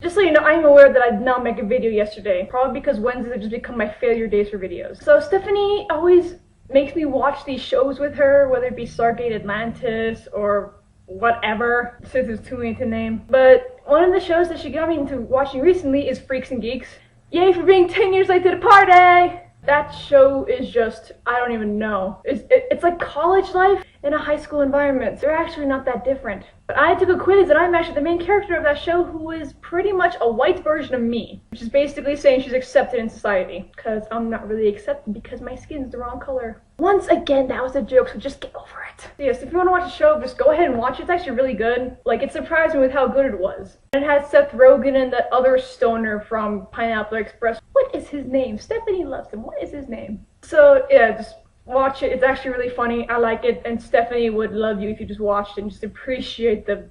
Just so you know, I'm aware that I did not make a video yesterday, probably because Wednesdays have just become my failure days for videos. So Stephanie always makes me watch these shows with her, whether it be Stargate Atlantis or whatever, since it's too many to name. But one of the shows that she got me into watching recently is Freaks and Geeks. Yay for being 10 years late to the party! That show is just, I don't even know. It's like college life in a high school environment. They're actually not that different. But I took a quiz and I'm actually the main character of that show, who is pretty much a white version of me. Which is basically saying she's accepted in society. Because I'm not really accepted because my skin's the wrong color. Once again, that was a joke, so just get over it. So yes, if you want to watch the show, just go ahead and watch it. It's actually really good. Like, it surprised me with how good it was. And it has Seth Rogen and that other stoner from Pineapple Express. What is his name? Stephanie loves him. What is his name? So yeah, just watch it. It's actually really funny. I like it. And Stephanie would love you if you just watched it and just appreciate the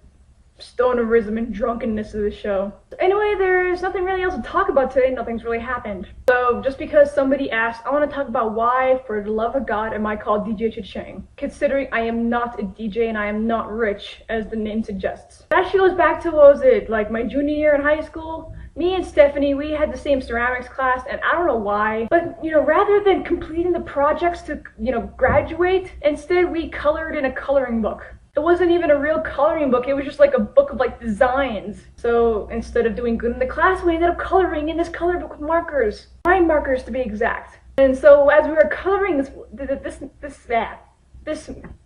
stonerism and drunkenness of the show. Anyway, there's nothing really else to talk about today. Nothing's really happened. So just because somebody asked, I want to talk about why, for the love of God, am I called DJ ChaChing? Considering I am not a DJ and I am not rich, as the name suggests. It actually goes back to, what was it, like my junior year in high school? Me and Stephanie, we had the same ceramics class, and I don't know why, but, you know, rather than completing the projects to, you know, graduate, instead we colored in a coloring book. It wasn't even a real coloring book, it was just like a book of like designs. So instead of doing good in the class, we ended up coloring in this color book with markers. 9 markers to be exact. And so as we were coloring this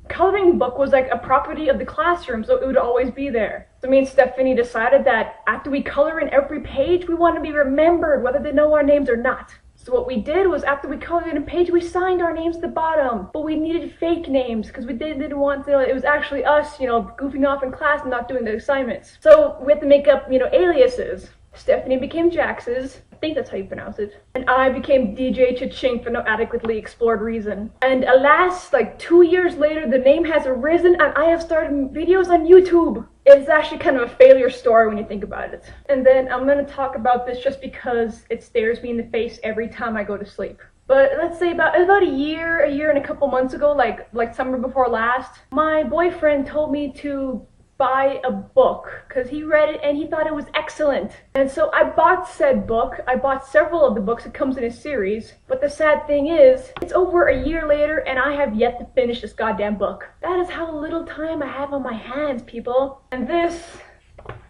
coloring book was like a property of the classroom, so it would always be there. So me and Stephanie decided that after we color in every page, we want to be remembered whether they know our names or not. So what we did was, after we colored in a page, we signed our names at the bottom. But we needed fake names because we didn't want to know it was actually us, you know, goofing off in class and not doing the assignments. So we had to make up, you know, aliases. Stephanie became Jax's, I think that's how you pronounce it. And I became DJ ChaChing for no adequately explored reason. And alas, like 2 years later, the name has arisen and I have started videos on YouTube. It's actually kind of a failure story when you think about it. And then I'm gonna talk about this just because it stares me in the face every time I go to sleep. But let's say about a year and a couple months ago, like summer before last, my boyfriend told me to buy a book because he read it and he thought it was excellent. And so I bought said book. I bought several of the books. It comes in a series. But the sad thing is, it's over a year later and I have yet to finish this goddamn book. That is how little time I have on my hands, people. And this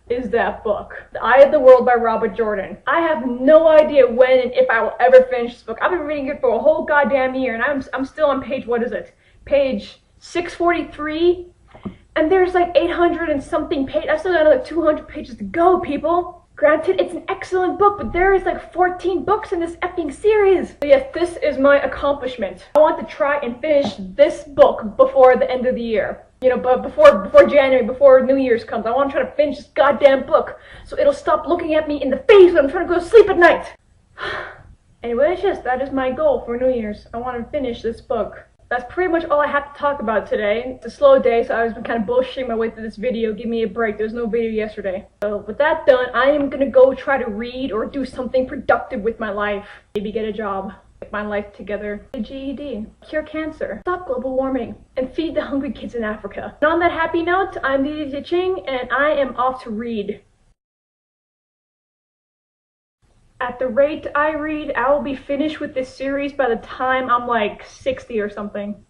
is that book. The Eye of the World by Robert Jordan. I have no idea when and if I will ever finish this book. I've been reading it for a whole goddamn year and I'm still on page, what is it? Page 643. And there's like 800 and something pages. I still got another 200 pages to go, people. Granted, it's an excellent book, but there is like 14 books in this effing series. So yes, this is my accomplishment. I want to try and finish this book before the end of the year. You know, but before January, before New Year's comes, I want to try to finish this goddamn book so it'll stop looking at me in the face when I'm trying to go to sleep at night. Anyway, that is my goal for New Year's. I want to finish this book. That's pretty much all I have to talk about today. It's a slow day, so I was kind of bullshitting my way through this video. Give me a break. There was no video yesterday. So with that done, I am gonna go try to read or do something productive with my life. Maybe get a job. Get my life together. A GED. Cure cancer. Stop global warming. And feed the hungry kids in Africa. And on that happy note, I'm DJ ChaChing, and I am off to read. At the rate I read, I will be finished with this series by the time I'm like 60 or something.